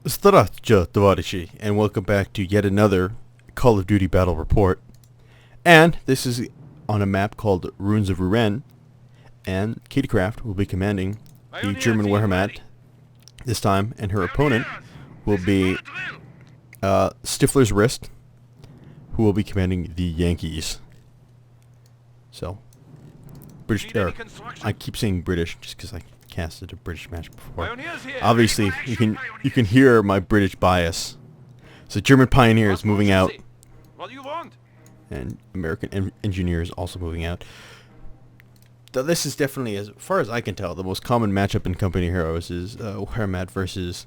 Здравствуйте, товарищи, and welcome back to yet another Call of Duty Battle Report. And this is on a map called Ruins of Rouen, and KTcraft will be commanding the German Wehrmacht this time, and her opponent will be Stifferswrist, who will be commanding the Yankees. So, I keep saying British just because I casted a British match before. Obviously, you can hear my British bias. So German pioneers moving out, and American engineers also moving out. Though this is definitely, as far as I can tell, the most common matchup in Company Heroes is Wehrmacht versus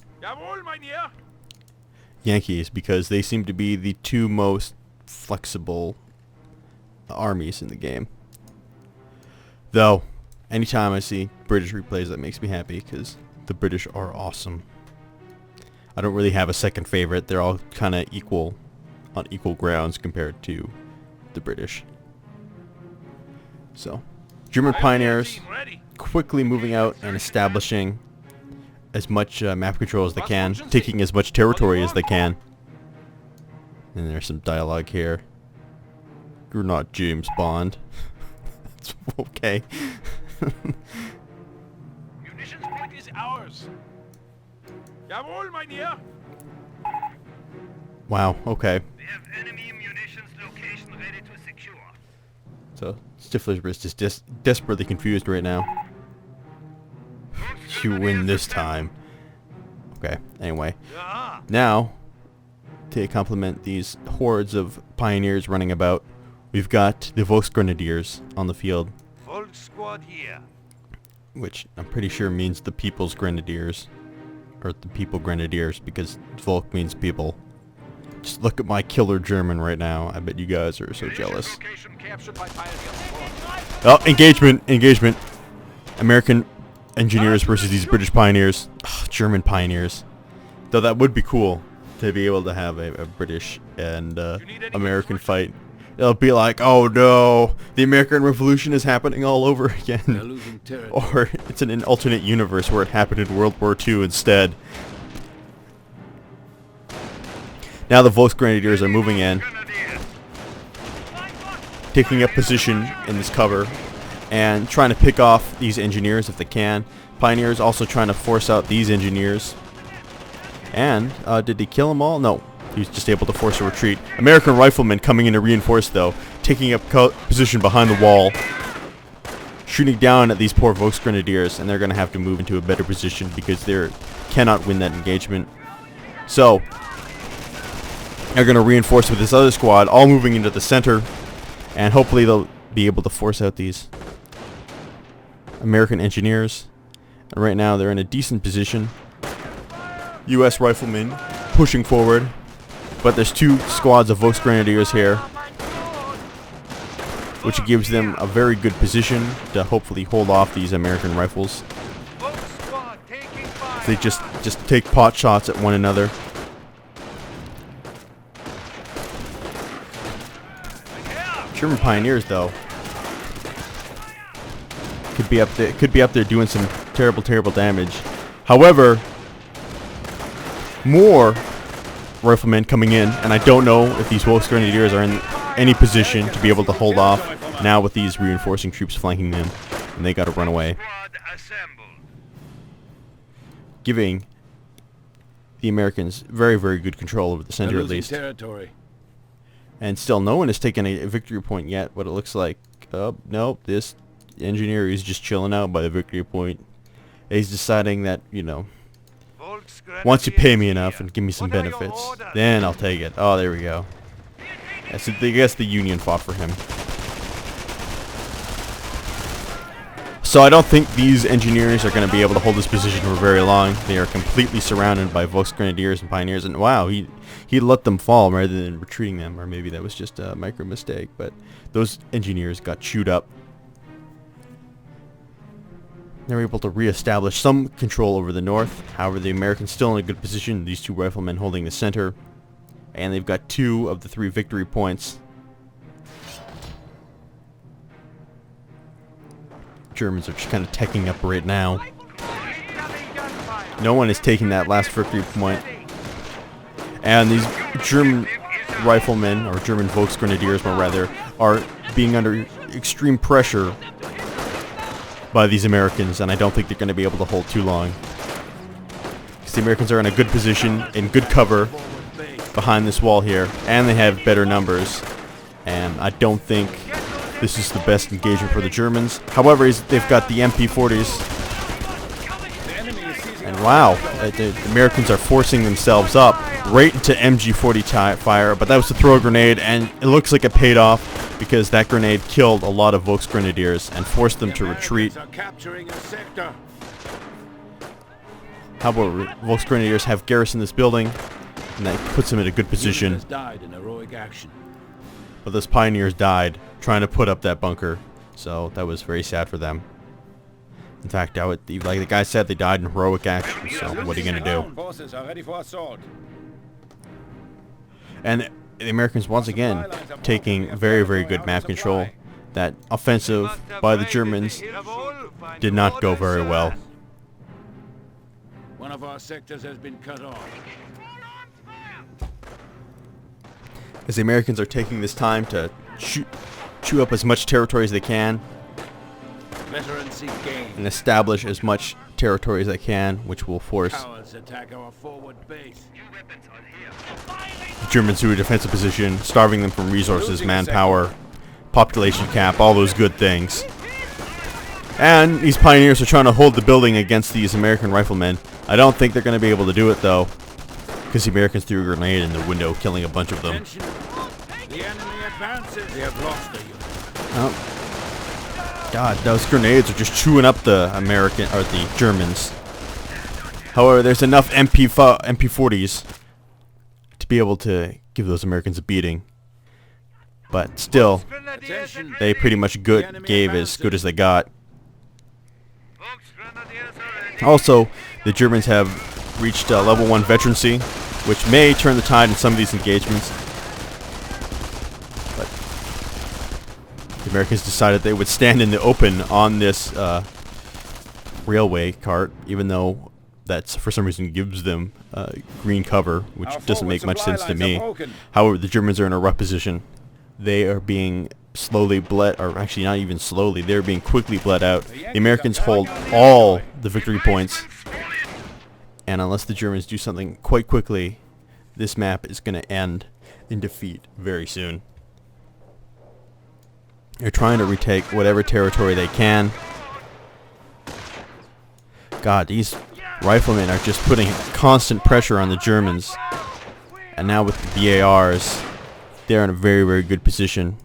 Yankees, because they seem to be the two most flexible armies in the game. Though, anytime I see British replays, that makes me happy, because the British are awesome. I don't really have a second favorite. They're all kind of equal, on equal grounds compared to the British. So, German pioneers quickly moving out and establishing as much map control as they can, taking as much territory as they can. And there's some dialogue here. You're not James Bond. That's okay. Munitions point is ours. Jawohl, Mynheer. Wow, okay. We have enemy munitions location ready to secure. So, Stifferswrist is desperately confused right now. You win this time. Okay, anyway. Now, to complement these hordes of pioneers running about, we've got the Volksgrenadiers on the field. Volk squad here. Which I'm pretty sure means the People's Grenadiers. Or the People Grenadiers, because Volk means people. Just look at my killer German right now. I bet you guys are so jealous. Oh, engagement! Engagement! American engineers versus these British pioneers. Ugh, German pioneers. Though that would be cool to be able to have a British and American fight. It'll be like, oh no, the American Revolution is happening all over again. Or it's in an alternate universe where it happened in World War II instead. Now the Volksgrenadiers are moving in, taking up position in this cover, and trying to pick off these engineers if they can. Pioneers also trying to force out these engineers. And, did he kill them all? No. He was just able to force a retreat. American riflemen coming in to reinforce, though, taking up position behind the wall, shooting down at these poor Volksgrenadiers, and they're going to have to move into a better position because they cannot win that engagement. So, they're going to reinforce with this other squad, all moving into the center, and hopefully they'll be able to force out these American engineers. And right now they're in a decent position. U.S. riflemen pushing forward. But there's two squads of Volksgrenadiers here, which gives them a very good position to hopefully hold off these American rifles. They just take pot shots at one another. German pioneers, though, could be up there doing some terrible damage. However, more riflemen coming in, and I don't know if these Volksgrenadiers are in any position to be able to hold off now with these reinforcing troops flanking them, and they gotta run away, giving the Americans very good control over the center, at least. And still no one has taken a victory point yet, what it looks like. Nope, this engineer is just chilling out by the victory point. He's deciding that, you know, once you pay me enough and give me some benefits, then I'll take it. Oh, there we go. Yeah, so I guess the Union fought for him. So I don't think these engineers are going to be able to hold this position for very long. They are completely surrounded by Volksgrenadiers and pioneers, and wow, he let them fall rather than retreating them, or maybe that was just a micro mistake, but those engineers got chewed up. They were able to re-establish some control over the north. However, the Americans still in a good position. These two riflemen holding the center. And they've got 2 of the 3 victory points. Germans are just kind of teching up right now. No one is taking that last victory point. And these German riflemen, or German Volksgrenadiers more rather, are being under extreme pressure by these Americans, and I don't think they're going to be able to hold too long. Because the Americans are in a good position, in good cover, behind this wall here, and they have better numbers. And I don't think this is the best engagement for the Germans. However, they've got the MP40s. And wow, the Americans are forcing themselves up right into MG40 fire, but that was to throw a grenade, and it looks like it paid off because that grenade killed a lot of Volksgrenadiers and forced them to retreat. How about Volksgrenadiers have garrisoned this building, and that puts them in a good position. But those pioneers died trying to put up that bunker, so that was very sad for them. In fact, like the guy said, they died in heroic action, so what are you going to do? And the Americans, once again, taking very, very good map control. That offensive by the Germans did not go very well. One of our sectors has been cut off. As the Americans are taking this time to chew up as much territory as they can, and establish as much territory as they can, which will force the Germans to a defensive position, starving them from resources, manpower, population cap, all those good things. And these pioneers are trying to hold the building against these American riflemen. I don't think they're going to be able to do it, though, because the Americans threw a grenade in the window, killing a bunch of them. The enemy advances. They have lost the unit. Oh. God, those grenades are just chewing up the the Germans. However, there's enough MP40s to be able to give those Americans a beating. But still, they pretty much gave as good as they got. Also, the Germans have reached level 1 veterancy, which may turn the tide in some of these engagements. But the Americans decided they would stand in the open on this railway cart, even though that for some reason gives them green cover, which doesn't make much sense to me. However, the Germans are in a rough position. They are being slowly bled, or actually not even slowly, they're being quickly bled out. The Americans hold all the victory points, and unless the Germans do something quite quickly, this map is going to end in defeat very soon. They're trying to retake whatever territory they can. God, these riflemen are just putting constant pressure on the Germans, and now with the BARs, they're in a very, very good position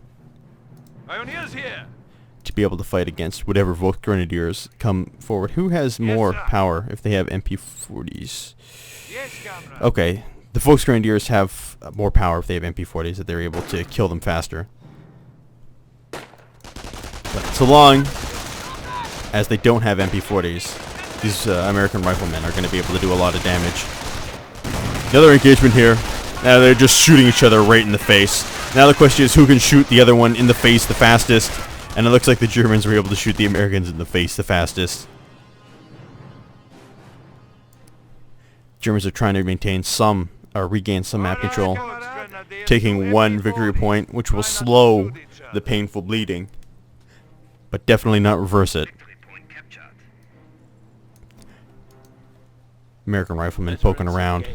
to be able to fight against whatever Volksgrenadiers come forward. Who has more power if they have MP40s? Okay, the Volksgrenadiers have more power if they have MP40s, that they're able to kill them faster. But so long as they don't have MP40s, these American riflemen are going to be able to do a lot of damage. Another engagement here. Now they're just shooting each other right in the face. Now the question is who can shoot the other one in the face the fastest. And it looks like the Germans were able to shoot the Americans in the face the fastest. Germans are trying to maintain some, or regain some map control, taking one victory point, which will slow the painful bleeding, but definitely not reverse it. American riflemen poking around.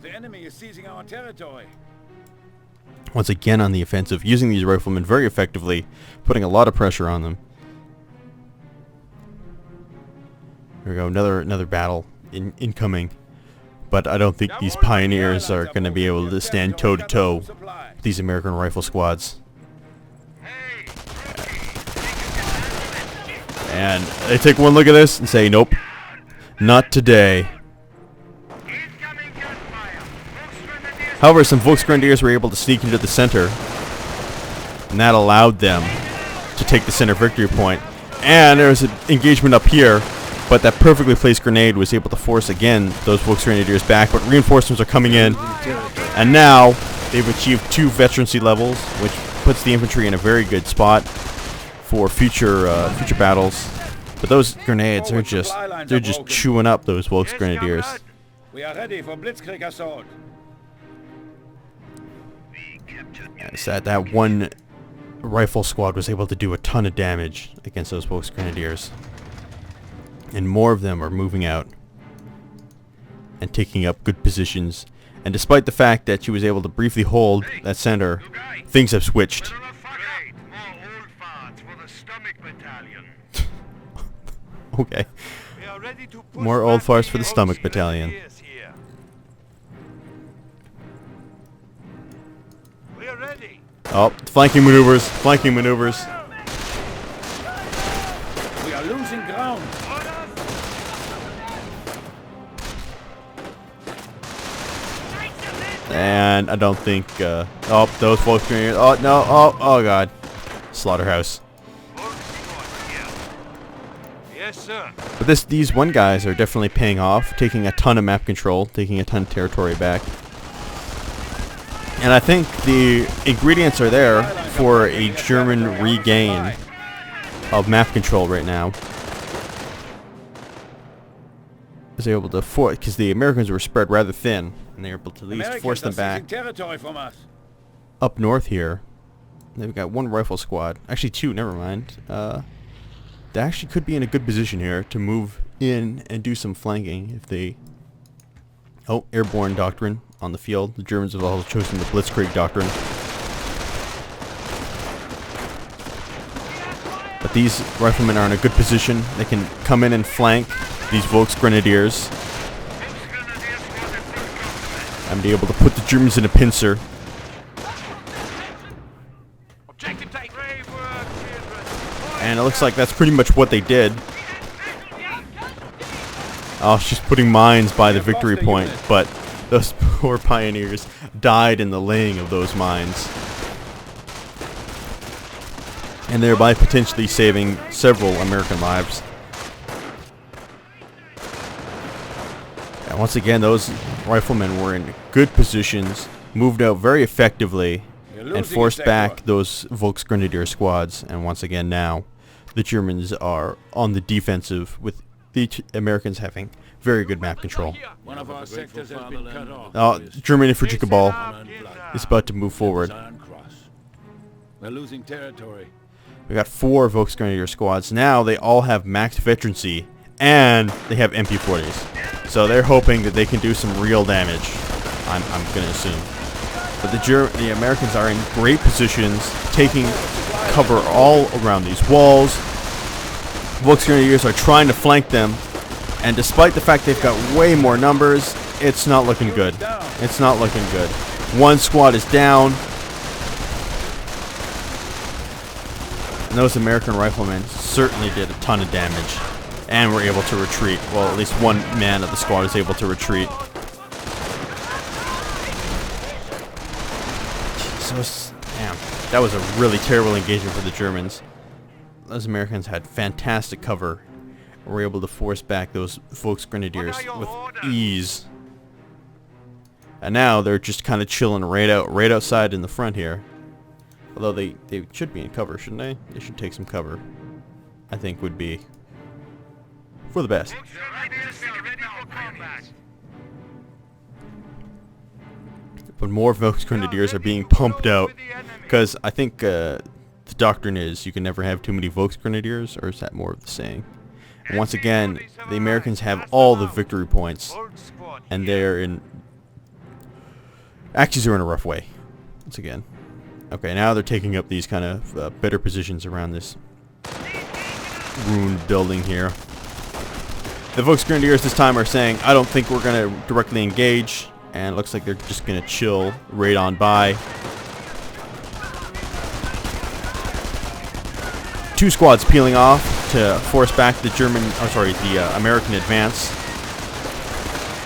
The enemy is seizing our territory. Once again on the offensive, using these riflemen very effectively, putting a lot of pressure on them. Here we go, another battle incoming. But I don't think these pioneers are going to be able to stand toe-to-toe with these American rifle squads. And they take one look at this and say, nope, not today. However, some Volksgrenadiers were able to sneak into the center, and that allowed them to take the center victory point. And there was an engagement up here, but that perfectly placed grenade was able to force again those Volksgrenadiers back, but reinforcements are coming in, and now they've achieved 2 veterancy levels, which puts the infantry in a very good spot for future battles. But those grenades are just chewing up those Volksgrenadiers. We are ready for blitzkrieg assault. We captured So that one rifle squad was able to do a ton of damage against those Volksgrenadiers. And more of them are moving out and taking up good positions. And despite the fact that she was able to briefly hold that center, things have switched. Great. More old farts for the stomach battalion. Okay. We are ready to push More old back farts for the stomach Volksgrenadiers battalion. here. We are ready. Oh, flanking maneuvers, flanking maneuvers. We are losing ground. And I don't think, oh, those Volksgrenadiers, oh no, oh god. Slaughterhouse. Yes, sir. But these one guys are definitely paying off, taking a ton of map control, taking a ton of territory back. And I think the ingredients are there for a German regain of map control right now. Is able to force, because the Americans were spread rather thin, and they were able to at least force them back Territory from us. up north here. They've got one rifle squad, actually two, never mind. They actually could be in a good position here to move in and do some flanking if they... Oh, airborne doctrine on the field. The Germans have also chosen the Blitzkrieg doctrine. But these riflemen are in a good position. They can come in and flank these Volksgrenadiers and be able to put the Germans in a pincer. Objective take. Brave work, children. And it looks like that's pretty much what they did. Oh, it's just putting mines by the victory point, but those poor pioneers died in the laying of those mines. And thereby potentially saving several American lives. And once again, those riflemen were in good positions, moved out very effectively, and forced back those Volksgrenadier squads. And once again now, the Germans are on the defensive, with the Americans having very good map control. One of our sectors has been cut off. Oh, German infantry cabal is about to move forward. We're losing territory. We got 4 Volksgrenadier squads. Now they all have max veterancy, and they have MP40s. So they're hoping that they can do some real damage, I'm going to assume. But the Americans are in great positions, taking cover all around these walls. Volksgrenadiers are trying to flank them, and despite the fact they've got way more numbers, it's not looking good. It's not looking good. One squad is down. And those American riflemen certainly did a ton of damage and were able to retreat. Well, at least one man of the squad is able to retreat. So, damn, that was a really terrible engagement for the Germans. Those Americans had fantastic cover and were able to force back those Volksgrenadiers with ease. And now they're just kind of chilling right outside in the front here. Although they should be in cover, shouldn't they? They should take some cover. I think would be for the best. But more Volksgrenadiers are being pumped out, because I think the doctrine is you can never have too many Volksgrenadiers, or is that more of the saying? And once again, the Americans have all the victory points, and they're in... Axis are in a rough way, once again. Okay, now they're taking up these kind of better positions around this ruined building here. The Volksgrenadiers this time are saying, I don't think we're going to directly engage, and it looks like they're just going to chill right on by. 2 squads peeling off to force back the American advance.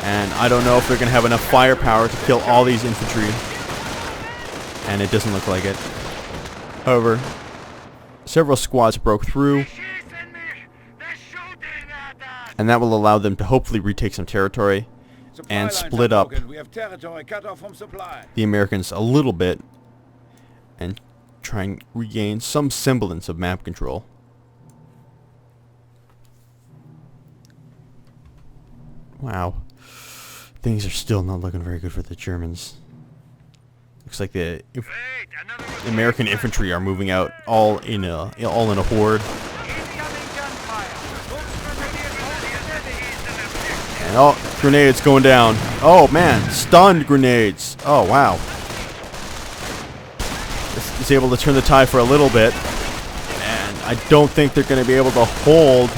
And I don't know if they're going to have enough firepower to kill all these infantry. And it doesn't look like it. However, several squads broke through, and that will allow them to hopefully retake some territory and split up the Americans a little bit and try and regain some semblance of map control. Wow. Things are still not looking very good for the Germans. Looks like the Wait, another American infantry are moving out all in a horde. incoming gunfire. And oh, grenades going down. Oh man, stunned grenades. Oh wow. This is able to turn the tide for a little bit. And I don't think they're going to be able to hold.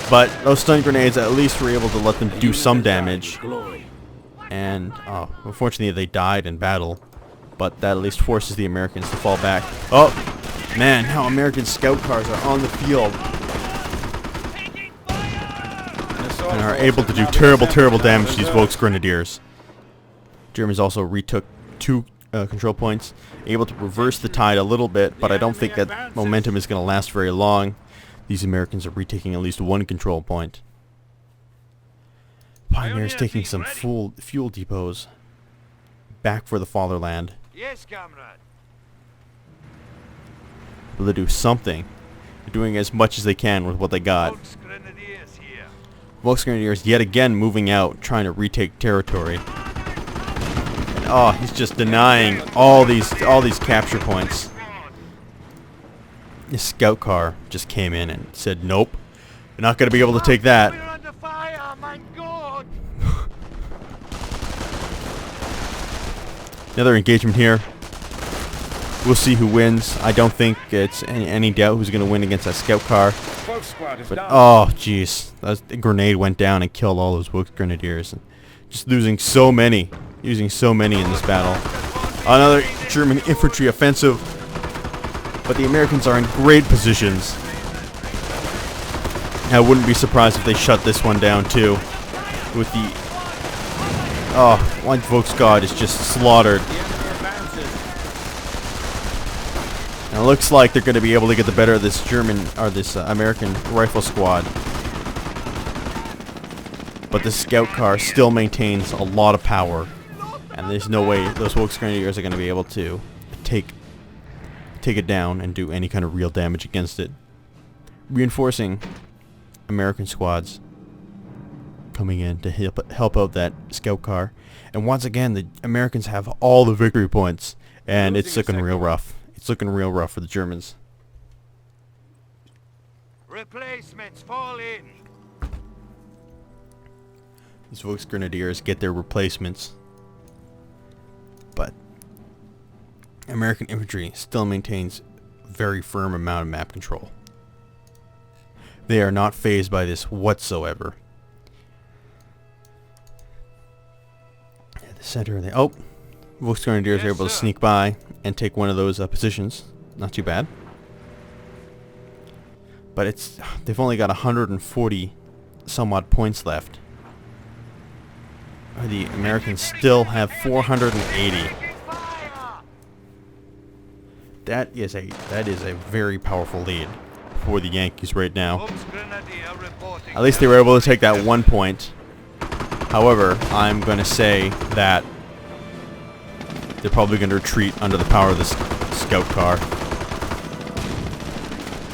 But those stun grenades at least were able to let them do some damage. And oh, unfortunately they died in battle. But that at least forces the Americans to fall back. Oh, man, how American scout cars are on the field. And are able to do terrible, terrible damage to these Volksgrenadiers. Germans also retook 2 control points. Able to reverse the tide a little bit, but I don't think that momentum is going to last very long. These Americans are retaking at least 1 control point. Pioneers taking some fuel depots. Back for the fatherland. Yes, comrade. Able to do something. They're doing as much as they can with what they got. Volksgrenadiers here. Volksgrenadiers yet again moving out, trying to retake territory. And, oh, he's just denying all these capture points. This scout car just came in and said, "Nope, you're not going to be able to take that." We're under fire, my God. Another engagement here. We'll see who wins. I don't think it's any doubt who's going to win against that scout car. Both squad is But down. oh, jeez, the grenade went down and killed all those Volksgrenadiers. Just losing so many, using so many in this battle. Another German infantry offensive, but the Americans are in great positions. I wouldn't be surprised if they shut this one down too. With the one Volksguard is just slaughtered. And it looks like they're going to be able to get the better of this American rifle squad. But the scout car still maintains a lot of power, and there's no way those Volksgrenadiers are going to be able to take it down and do any kind of real damage against it. Reinforcing American squads coming in to help out that scout car. And once again, the Americans have all the victory points, and it's looking real rough. It's looking real rough for the Germans. Replacements fall in. These Volksgrenadiers get their replacements, but American infantry still maintains very firm amount of map control. They are not fazed by this whatsoever. At the center of the Volksgrenadiers are able to sneak by and take one of those positions. Not too bad. But they've only got 140 some odd points left. The Americans still have 480. That is a very powerful lead for the Yankees right now. Volksgrenadier reporting. At least they were able to take that 1 point. However, I'm going to say that they're probably going to retreat under the power of this scout car.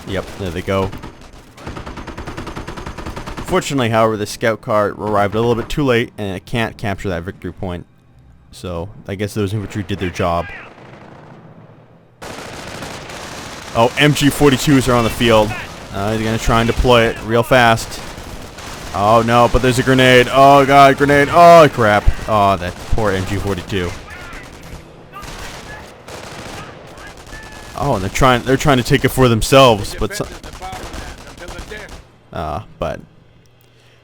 Yep, there they go. Fortunately, however, the scout car arrived a little bit too late, and it can't capture that victory point. So, I guess those infantry did their job. Oh, MG42s are on the field. They're going to try and deploy it real fast. Oh, no, but there's a grenade. Oh, God, grenade. Oh, crap. Oh, that poor MG42. Oh, and they're trying to take it for themselves, but but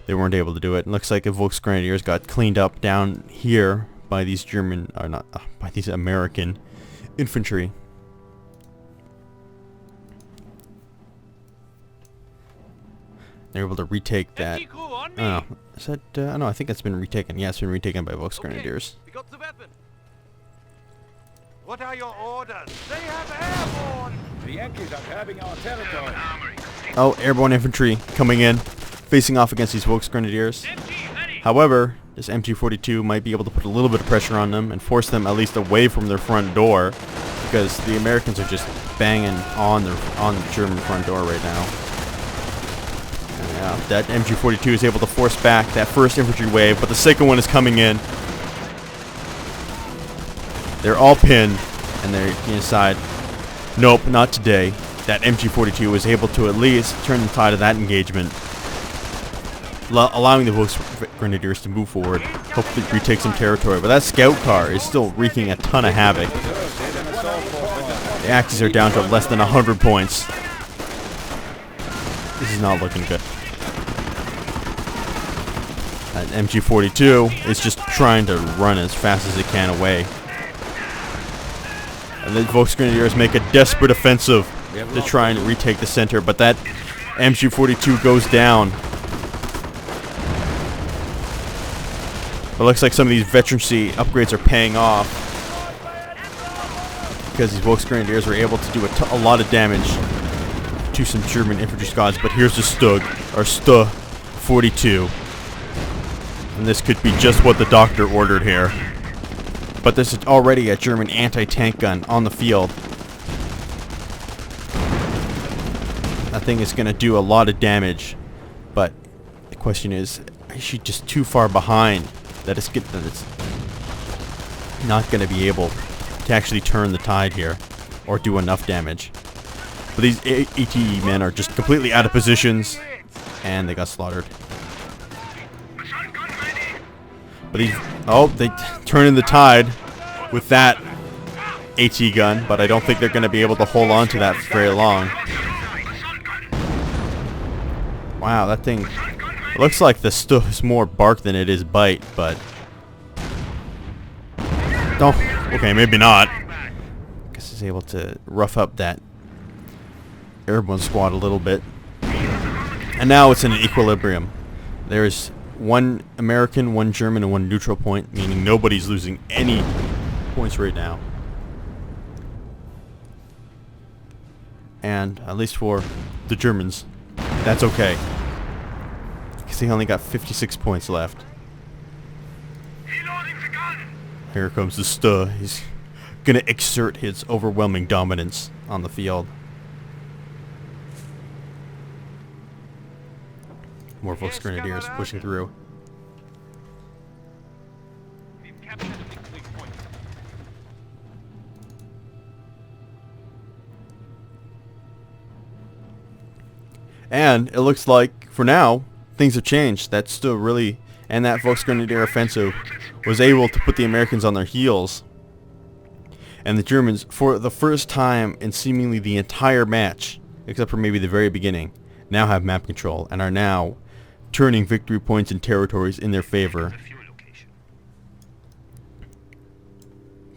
they weren't able to do it. It looks like the Volksgrenadiers got cleaned up down here by these by these American infantry. They're able to retake that. Oh, is that? No, I think that's been retaken. Yeah, it's been retaken by Volksgrenadiers. We got the weapon. What are your orders? They have airborne. The Yankees are grabbing our territory. Oh, airborne infantry coming in, facing off against these Volksgrenadiers. However, this MG42 might be able to put a little bit of pressure on them and force them at least away from their front door, because the Americans are just banging on the German front door right now. Yeah, that MG42 is able to force back that first infantry wave, but the second one is coming in. They're all pinned, and they're inside. Nope, not today. That MG42 was able to at least turn the tide of that engagement, allowing the Volksgrenadiers to move forward, hopefully retake some territory. But that scout car is still wreaking a ton of havoc. The Axis are down to less than 100 points. This is not looking good. That MG42 is just trying to run as fast as it can away. And the Volksgrenadiers make a desperate offensive to try and retake the center, but that MG42 goes down. It looks like some of these veterancy upgrades are paying off, because these Volksgrenadiers were able to do a lot of damage to some German infantry squads. But here's the Stug, or Stu 42. And this could be just what the doctor ordered here. But this is already a German anti-tank gun on the field. That thing is going to do a lot of damage. But the question is she just too far behind that it's not going to be able to actually turn the tide here or do enough damage? But these ATE men are just completely out of positions, and they got slaughtered. But these, oh, they turn in the tide with that AT gun, but I don't think they're going to be able to hold on to that for very long. Wow, that thing, it looks like the stuff is more bark than it is bite, but oh, okay, maybe not. Guess it's able to rough up that airborne squad a little bit. And now it's in an equilibrium. There's one American, one German, and one neutral point, meaning nobody's losing any points right now. And at least for the Germans, that's okay, because they only got 56 points left. Here comes the Stu. He's gonna exert his overwhelming dominance on the field. More Volksgrenadiers pushing through. And it looks like, for now, things have changed. That's still really, and that Volksgrenadier offensive was able to put the Americans on their heels. And the Germans, for the first time in seemingly the entire match, except for maybe the very beginning, now have map control and are now turning victory points and territories in their favor,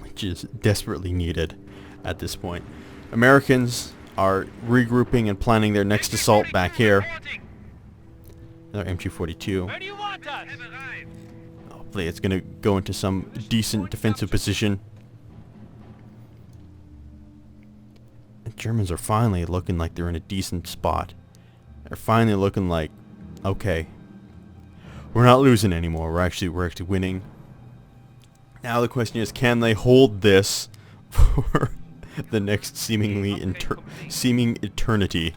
which is desperately needed at this point. Americans are regrouping and planning their next assault back here. Another MG42. Hopefully it's going to go into some decent defensive position. The Germans are finally looking like they're in a decent spot. They're finally looking like, okay, we're not losing anymore. We're actually winning. Now the question is, can they hold this for the next seeming eternity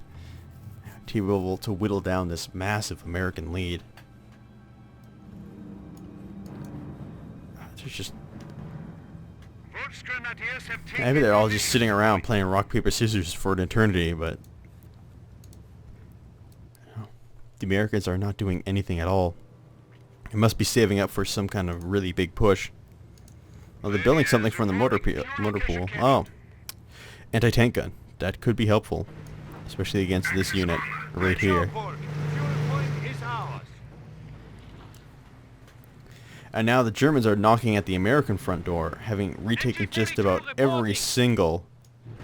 to be able to whittle down this massive American lead? There's just, maybe they're all just sitting around playing rock paper scissors for an eternity, but the Americans are not doing anything at all. They must be saving up for some kind of really big push. Well, they're building something from the motor pool. Oh, anti-tank gun. That could be helpful, especially against this unit right here. And now the Germans are knocking at the American front door, having retaken just about every single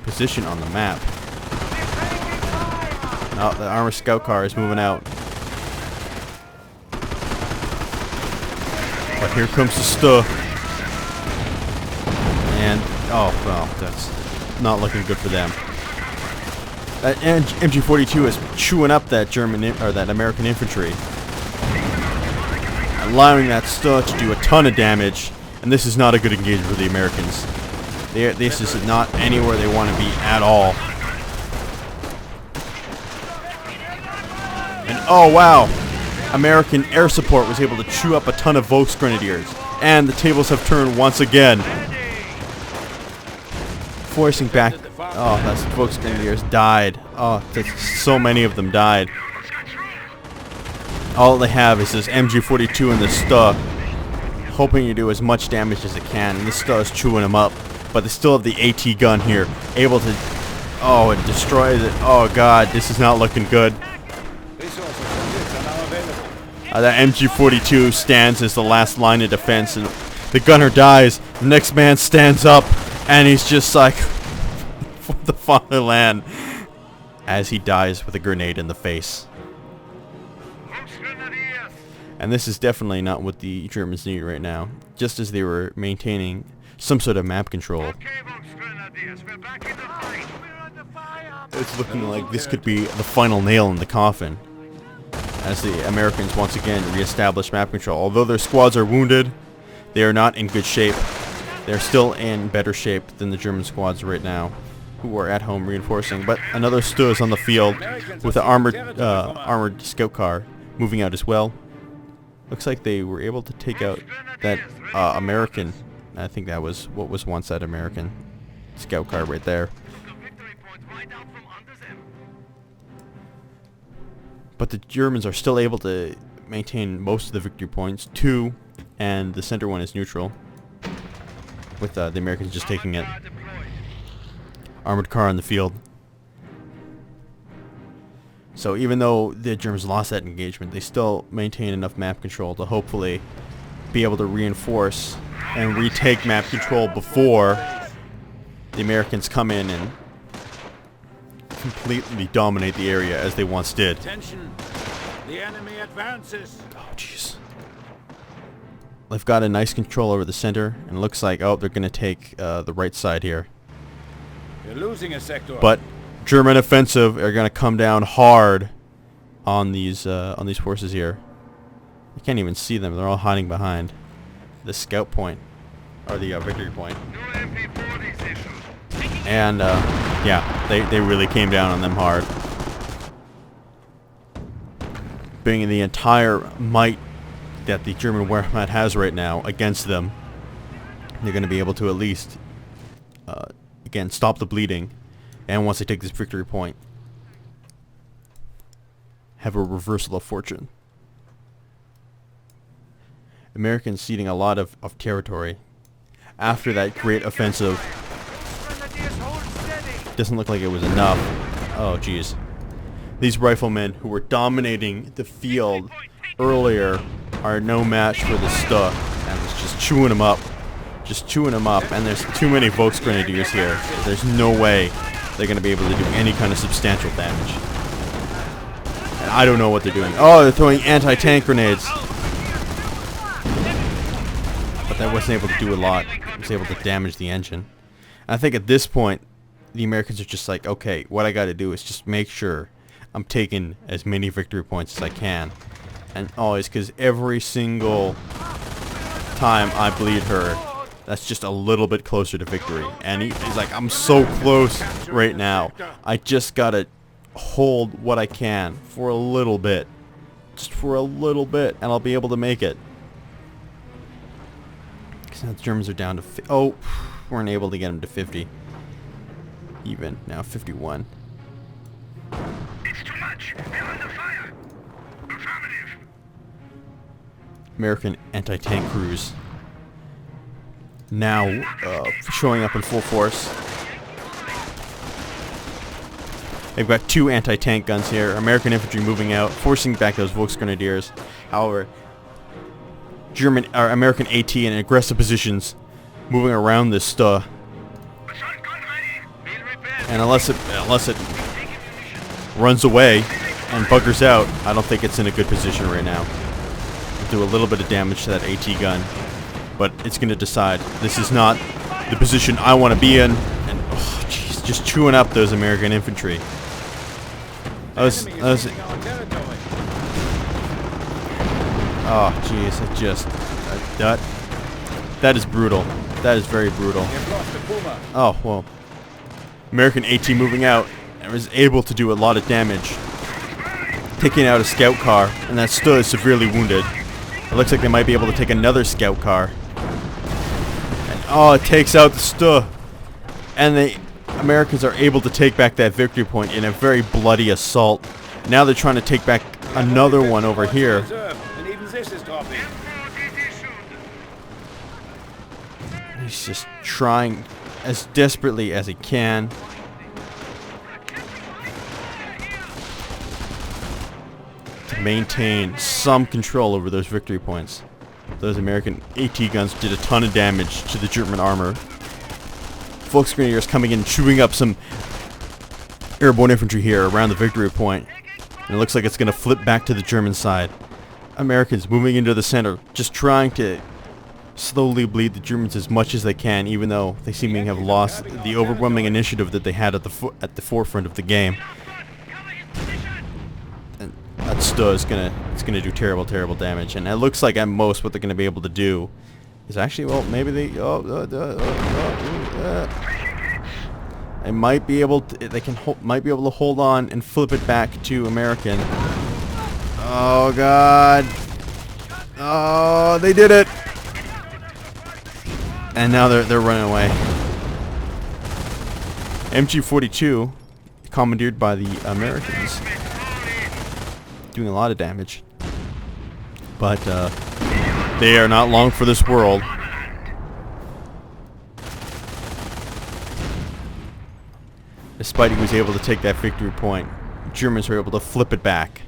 position on the map. Oh, the armored scout car is moving out. But here comes the stuff. And, oh, well, that's not looking good for them. That MG42 is chewing up that that American infantry, allowing that stuff to do a ton of damage. And this is not a good engagement for the Americans. This is not anywhere they want to be at all. And Oh, wow. American air support was able to chew up a ton of Volksgrenadiers. And the tables have turned once again. Forcing back. Oh, that's Volksgrenadiers died. Oh, so many of them died. All they have is this MG42 and this Stuh, hoping to do as much damage as it can. And this Stuh is chewing them up. But they still have the AT gun here, able to... Oh, it destroys it. Oh, God, this is not looking good. That MG42 stands as the last line of defense, and the gunner dies. The next man stands up, and he's just like, for the fatherland, as he dies with a grenade in the face. And this is definitely not what the Germans need right now. Just as they were maintaining some sort of map control, it's looking like this could be the final nail in the coffin, as the Americans once again reestablish map control. Although their squads are wounded, they are not in good shape. They're still in better shape than the German squads right now, who are at home reinforcing. But another Stuh is on the field with an armored scout car moving out as well. Looks like they were able to take out that American. I think that was what was once that American scout car right there. But the Germans are still able to maintain most of the victory points. 2, and the center one is neutral, with the Americans just taking it. Armored car on the field. So even though the Germans lost that engagement, they still maintain enough map control to hopefully be able to reinforce and retake map control before the Americans come in and completely dominate the area as they once did. Attention. The enemy advances. Oh, jeez. They've got a nice control over the center, and it looks like, oh, they're going to take the right side here. You're losing a sector. But German offensive are going to come down hard on these forces here. You can't even see them. They're all hiding behind the scout point, or the victory point. And yeah, they really came down on them hard, bringing the entire might that the German Wehrmacht has right now against them. They're going to be able to at least, again, stop the bleeding, and once they take this victory point, have a reversal of fortune. Americans ceding a lot of territory after that great offensive. Doesn't look like it was enough. Oh, jeez. These riflemen who were dominating the field earlier are no match for the Stuh, and it's just chewing them up. Just chewing them up, and there's too many Volksgrenadiers here. So there's no way they're going to be able to do any kind of substantial damage. And I don't know what they're doing. Oh, they're throwing anti-tank grenades. But that wasn't able to do a lot. It was able to damage the engine. I think at this point, the Americans are just like, okay, what I got to do is just make sure I'm taking as many victory points as I can. And always, because every single time I bleed her, that's just a little bit closer to victory. And he's like, I'm so close right now. I just got to hold what I can for a little bit. Just for a little bit, and I'll be able to make it. Because now the Germans are down to... Oh, weren't able to get them to 50. Even now 51. It's too much. They're under fire. Affirmative. American anti-tank crews now showing up in full force. They've got 2 anti-tank guns here. American infantry moving out, forcing back those Volksgrenadiers. However, American AT in aggressive positions, moving around this Stuh. And unless it runs away and buggers out, I don't think it's in a good position right now. It'll do a little bit of damage to that AT gun, but it's going to decide this is not the position I want to be in. And oh, jeez, just chewing up those American infantry. Oh, jeez, it just that is brutal. That is very brutal. Oh well. American AT moving out and was able to do a lot of damage. taking out a scout car, and that Stuh is severely wounded. It looks like they might be able to take another scout car. And oh, it takes out the Stuh. And the Americans are able to take back that victory point in a very bloody assault. Now they're trying to take back another one over here. And even this is dropping. He's just trying as desperately as he can. To maintain some control over those victory points. Those American AT guns did a ton of damage to the German armor. Volksgrenadiers coming in, chewing up some airborne infantry here around the victory point. And it looks like it's going to flip back to the German side. Americans moving into the center, just trying to slowly bleed the Germans as much as they can, even though they seem to have lost the overwhelming initiative that they had at the forefront of the game. And that Stuh is gonna do terrible damage. And it looks like at most what they're gonna be able to do is actually, well, maybe they they might be able to, might be able to hold on and flip it back to American. Oh God! Oh, they did it! And now they're running away. MG-42, commandeered by the Americans, doing a lot of damage. But they are not long for this world. Despite he was able to take that victory point, the Germans were able to flip it back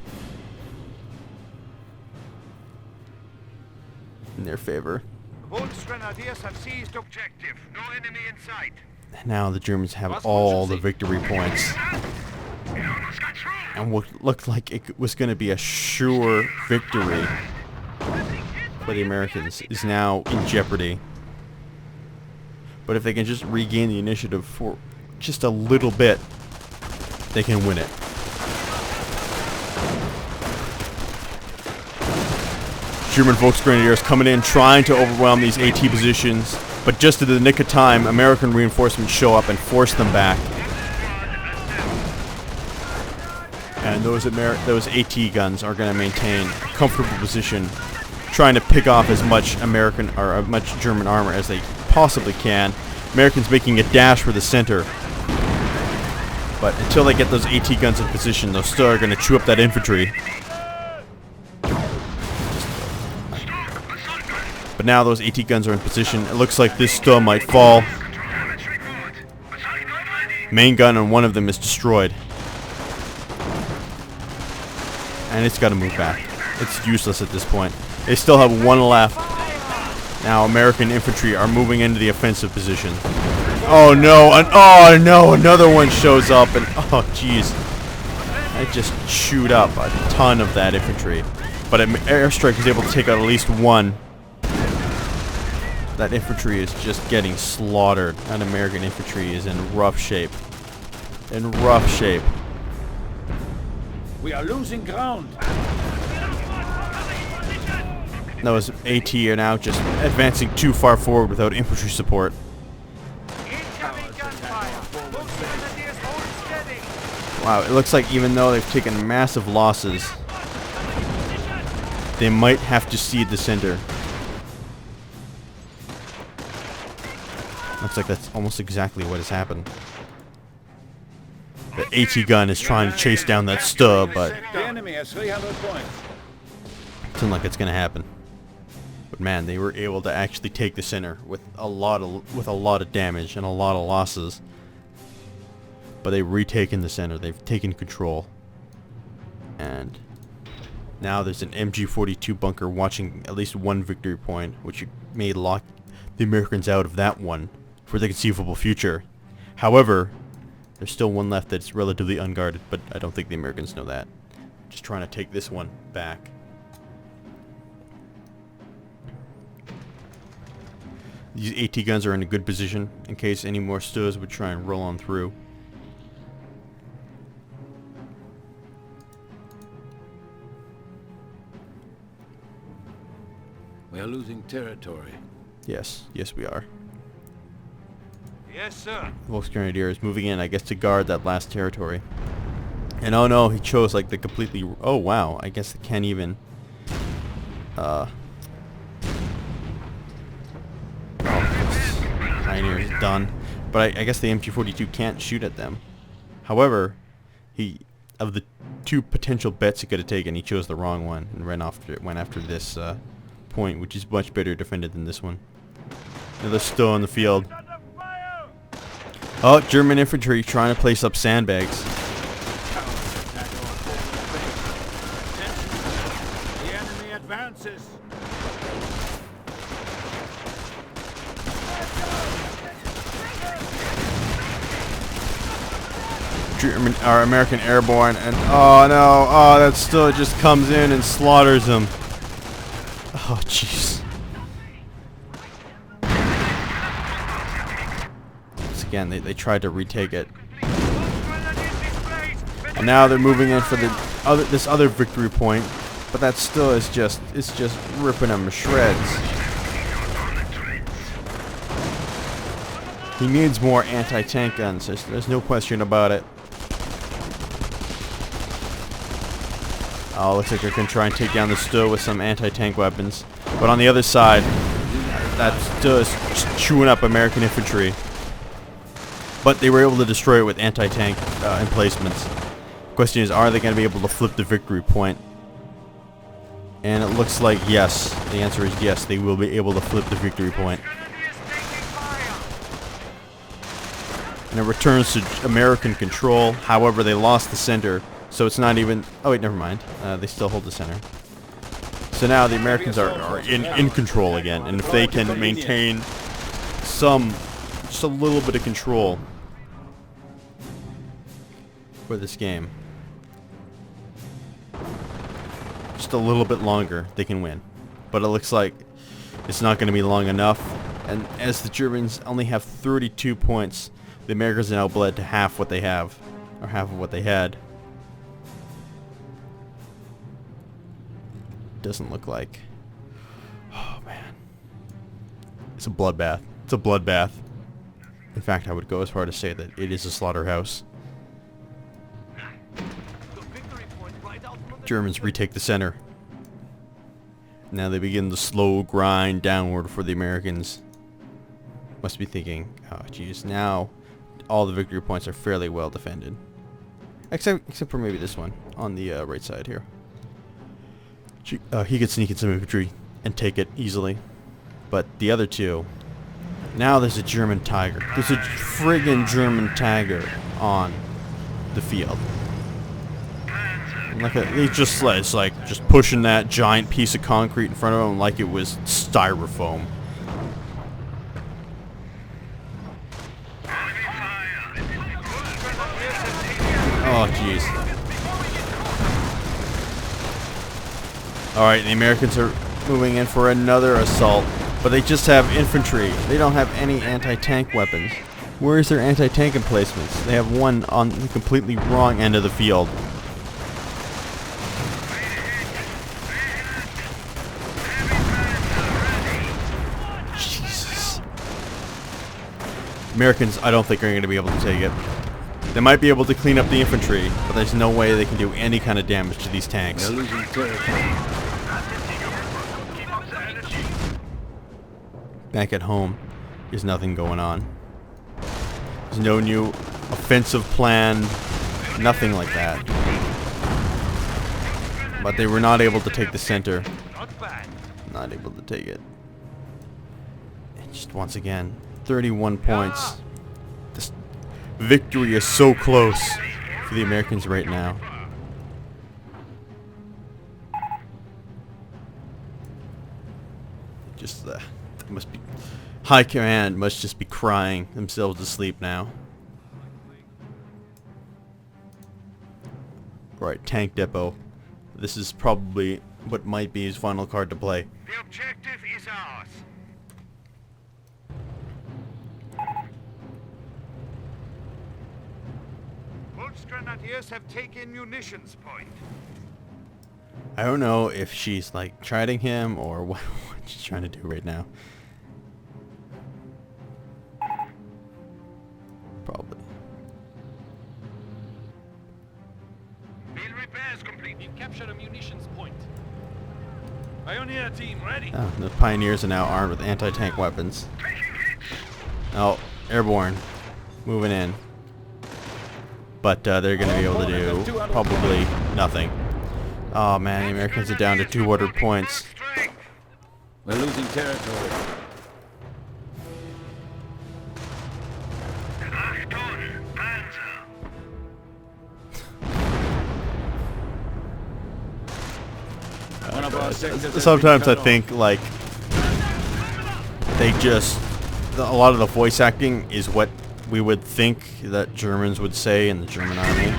in their favor. Volksgrenadiers have seized objective. No enemy in sight. Now the Germans have all the victory points. And what looked like it was going to be a sure victory for the Americans is now in jeopardy. But if they can just regain the initiative for just a little bit, they can win it. German Volksgrenadiers coming in, trying to overwhelm these AT positions, but just at the nick of time, American reinforcements show up and force them back. And those AT guns are going to maintain a comfortable position, trying to pick off as much American or as much German armor as they possibly can. Americans making a dash for the center. But until they get those AT guns in position, those still are going to chew up that infantry. But now those AT guns are in position. It looks like this still might fall. Main gun on one of them is destroyed. And it's got to move back. It's useless at this point. They still have one left. Now American infantry are moving into the offensive position. Oh no! Oh no! Another one shows up, and oh jeez, I just chewed up a ton of that infantry. But an airstrike is able to take out at least one. That infantry is just getting slaughtered. That American infantry is in rough shape. In rough shape. We are losing ground. Those AT are now just advancing too far forward without infantry support. Wow, it looks like even though they've taken massive losses, they might have to cede the center. Looks like that's almost exactly what has happened. The AT gun is trying to chase down that Stuh, but The enemy has 300 points. it doesn't look like it's going to happen. But man, they were able to actually take the center with a lot of damage and a lot of losses. But they've retaken the center. They've taken control. And now there's an MG-42 bunker watching at least one victory point, which may lock the Americans out of that one for the conceivable future. However, there's still one left that's relatively unguarded, but I don't think the Americans know that. Just trying to take this one back. These AT guns are in a good position in case any more Stuhs would try and roll on through. We are losing territory. Yes, yes we are. Yes, sir. Volksgrenadiers moving in, I guess, to guard that last territory. And oh no, he chose like the completely... Oh wow, I guess it can't even... Pioneer is done. But I guess the MG42 can't shoot at them. However, of the two potential bets he could have taken, he chose the wrong one and went after this point, which is much better defended than this one. Now they're still in the field. Oh, German infantry trying to place up sandbags. The enemy advances. American airborne, and oh no, oh, that still just comes in and slaughters them. Oh jeez. Once again, they tried to retake it, and now they're moving in for this other victory point, but that still is just ripping them to shreds. He needs more anti-tank guns. There's no question about it. Oh, looks like they're going to try and take down the Sto with some anti-tank weapons. But on the other side, that Sto is just chewing up American infantry. But they were able to destroy it with anti-tank emplacements. The question is, are they going to be able to flip the victory point? And it looks like yes. The answer is yes, they will be able to flip the victory point. And it returns to American control. However, they lost the center. So it's not even... Oh wait, never mind. They still hold the center. So now the Americans are in control again. And if they can maintain just a little bit of control for this game, just a little bit longer, they can win. But it looks like it's not going to be long enough. And as the Germans only have 32 points, the Americans are now bled to half what they have, or half of what they had. Doesn't look like. Oh man, it's a bloodbath. It's a bloodbath. In fact, I would go as far to say that it is a slaughterhouse. Germans retake the center. Now they begin the slow grind downward for the Americans. Must be thinking, oh geez, now all the victory points are fairly well defended, except for maybe this one on the right side here. He could sneak in some infantry and take it easily. But the other two... Now there's a German Tiger. There's a friggin' German Tiger on the field. He just it's like just pushing that giant piece of concrete in front of him like it was styrofoam. Oh jeez. Alright, the Americans are moving in for another assault, but they just have infantry. They don't have any anti-tank weapons. Where is their anti-tank emplacements? They have one on the completely wrong end of the field. Jesus. Americans, I don't think are going to be able to take it. They might be able to clean up the infantry, but there's no way they can do any kind of damage to these tanks. They're losing territory. Back at home, there's nothing going on. There's no new offensive plan, nothing like that. But they were not able to take the center. Not able to take it. And just once again, 31 points. This victory is so close for the Americans right now. Just must be high command must just be crying themselves to sleep now. Right, tank depot. This is probably what might be his final card to play. The objective is ours. Volk's Grenadiers have taken munitions point. I don't know if she's like chiding him or what she's trying to do right now. Probably. Capture a munitions point. Pioneer team ready. Oh, the Pioneers are now armed with anti-tank weapons. Oh, airborne. Moving in. But they're going to be able to do probably nothing. Oh man, the Americans are down to 200 points. We're losing territory. Achtung, Panzer. One of our sectors has Sometimes been I cut think like they just a lot of the voice acting is what we would think that Germans would say in the German army.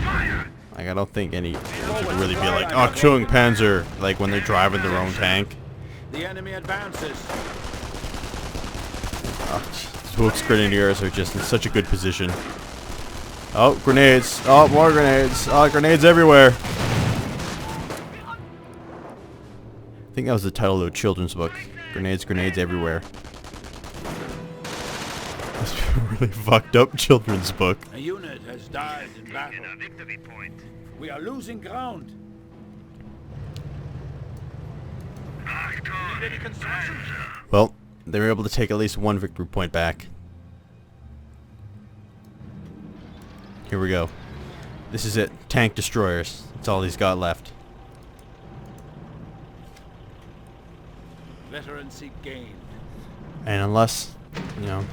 Like I don't think any Germans would really be like Achtung Panzer like when they're driving their own tank. off. The enemy advances. Volksgrenadiers are just in such a good position. Oh, grenades! Oh, more grenades! Oh, grenades everywhere! I think that was the title of a children's book. Grenades, grenades everywhere. That's a really fucked up children's book. A unit has died in battle. In a victory point. We are losing ground. Achtung, Any construction? Well, they were able to take at least one victory point back. Here we go. This is it. Tank destroyers. That's all he's got left. Veterancy gained. And unless, you know,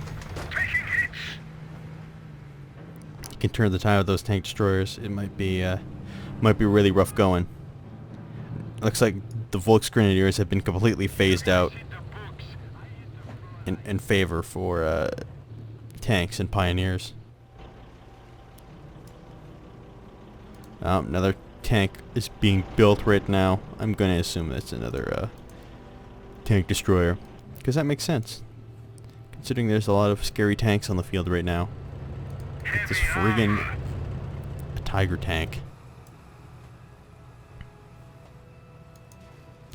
you can turn the tide with those tank destroyers, it might be really rough going. Looks like the Volksgrenadiers have been completely phased out in favor for tanks and pioneers. Another tank is being built right now. I'm going to assume that's another tank destroyer, because that makes sense, considering there's a lot of scary tanks on the field right now. Like this friggin' Tiger tank.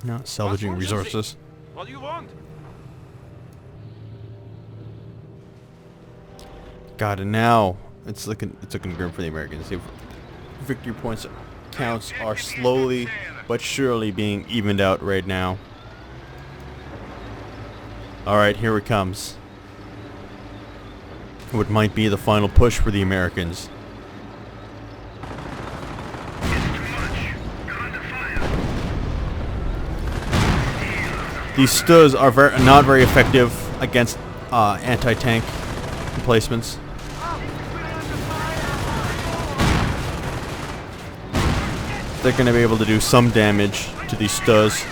No, salvaging resources. What do you want? God, and now it's looking grim for the Americans. The victory points counts are slowly but surely being evened out right now. Alright, here it comes. What might be the final push for the Americans. These STUs are not very effective against anti-tank emplacements. They're going to be able to do some damage to these STUs.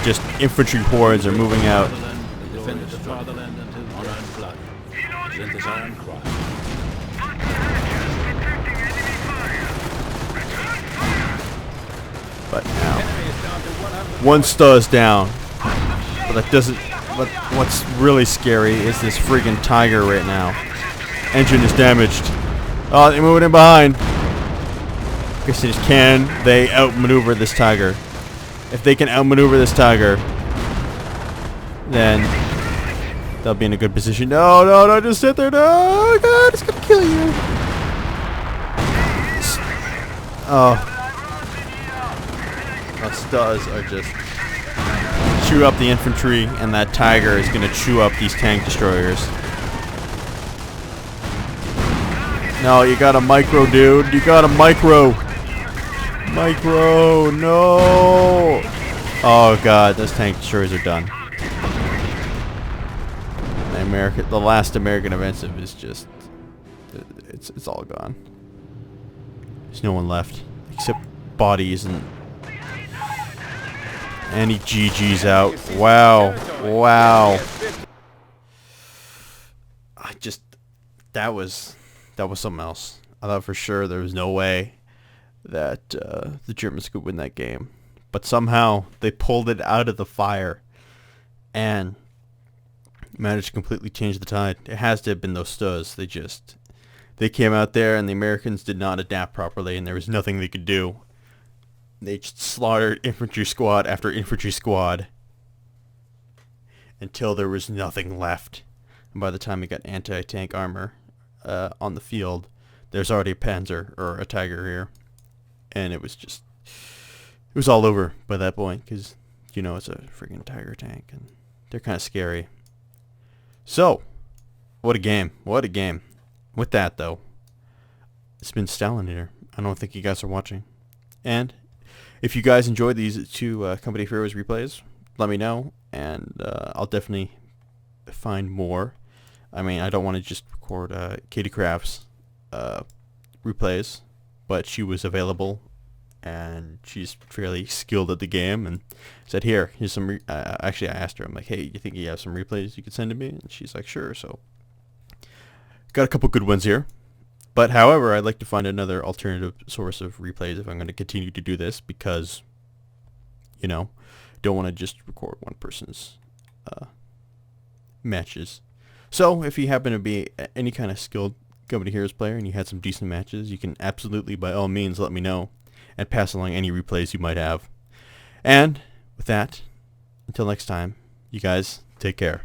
Just infantry hordes are moving out. The defenders of fatherland until our own blood. Present our own cry. But now, Enemy is down to 100. one STU is down. But that doesn't. But what's really scary is this friggin' Tiger right now. Engine is damaged. Oh, they're moving in behind. Question is, can they outmaneuver this Tiger? If they can outmaneuver this Tiger, then they'll be in a good position. No, no, no, just sit there. No, God, it's gonna kill you. Oh. Those STUs are just chew up the infantry, and that Tiger is gonna chew up these tank destroyers. No, you got a micro, dude. You got a micro. Micro, no! Oh god, those tank destroyers are done. The last American offensive is just, it's all gone. There's no one left except bodies and he GG's out. Wow, wow. That was something else. I thought for sure there was no way that the Germans could win that game, but somehow they pulled it out of the fire and managed to completely change the tide. It has to have been those STUs. They came out there and the Americans did not adapt properly, and there was nothing they could do. They just slaughtered infantry squad after infantry squad until there was nothing left. And by the time we got anti-tank armor on the field, there's already a Panzer or a Tiger here. And it was just it was all over by that point, because you know it's a freaking tiger tank and they're kind of scary. So, what a game. What a game. With that, though, it's been Stalinator. I don't think you guys are watching. And if you guys enjoyed these two Company of Heroes replays, let me know, and I'll definitely find more. I mean, I don't want to just record KTcraft's replays, but she was available, and she's fairly skilled at the game, and said, here's some actually, I asked her, I'm like, hey, you think you have some replays you could send to me? And she's like, sure. So got a couple good ones here. But however, I'd like to find another alternative source of replays if I'm going to continue to do this, because, you know, don't want to just record one person's matches. So if you happen to be any kind of skilled Company Heroes player and you had some decent matches, you can absolutely, by all means, let me know and pass along any replays you might have. And with that, until next time, you guys take care.